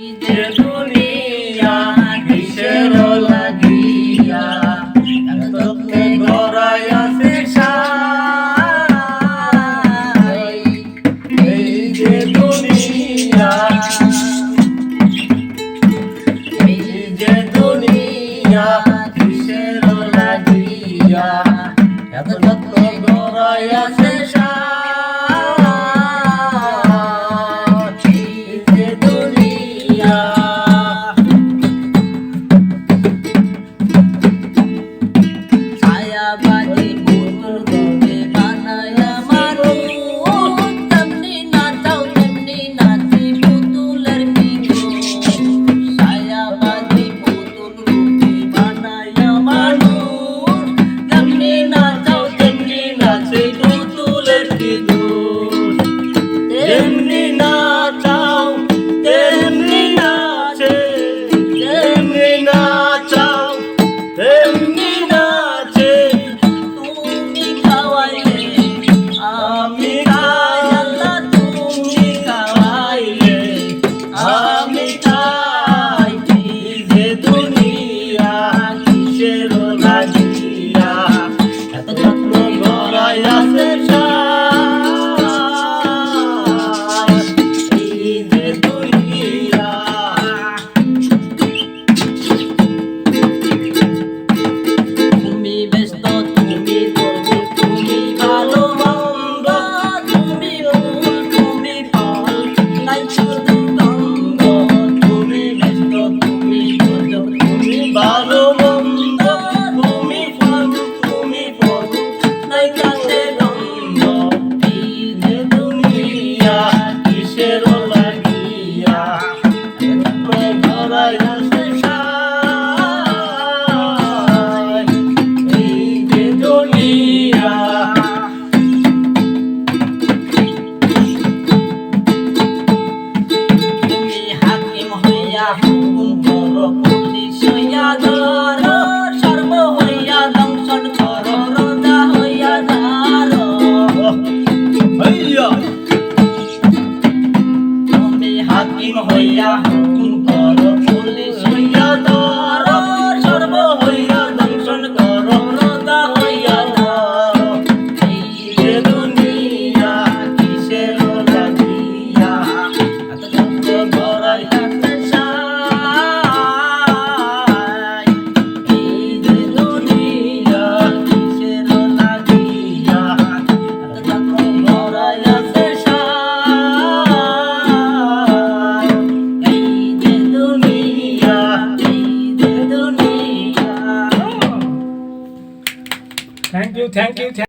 যে দুনিয়া কিসের লাগিয়া এত তোকে গড়াই আছে সাই এই যে দুনিয়া কিসের লাগিয়া এত তোকে গড়াই আছে তেমনি নাচাও তেমনি নাচে তেমনি নাচাও তেমনি নাচে তুমি খাওয়াইলে আমি খাই আল্লাহ তুমি খাওয়াইলে আমি খাই যে দুনিয়া কিসের লাগিয়া এত যত্ন গড়াই আছে ভালো মন্দ তুমি ফল তুমি ফল নাই কাছে দ্বন্দ্ব এই যে দুনিয়া কিসের লাগিয়া গড়াই আছে সাই এই যে দুনিয়া তুমি হাকিম হইয়া হুকুম করো পুলিশ হইয়া ধরো সর্ব হইয়া দংশন করো রোজা হইয়া ধরো তুমি হাকিম হইয়া হুকুম করো পুলিশ হইয়া ধরো সর্ব হইয়া দংশন করো রোজা হইয়া ধরো এই যে দুনিয়া কিসের লাগিয়া এত যত্ন গড়াই আছে সাই এই যে দুনিয়া কিসের লাগিয়া এত যত্ন গড়াই আছে সাই এই যে দুনিয়া থ্যাংক ইউ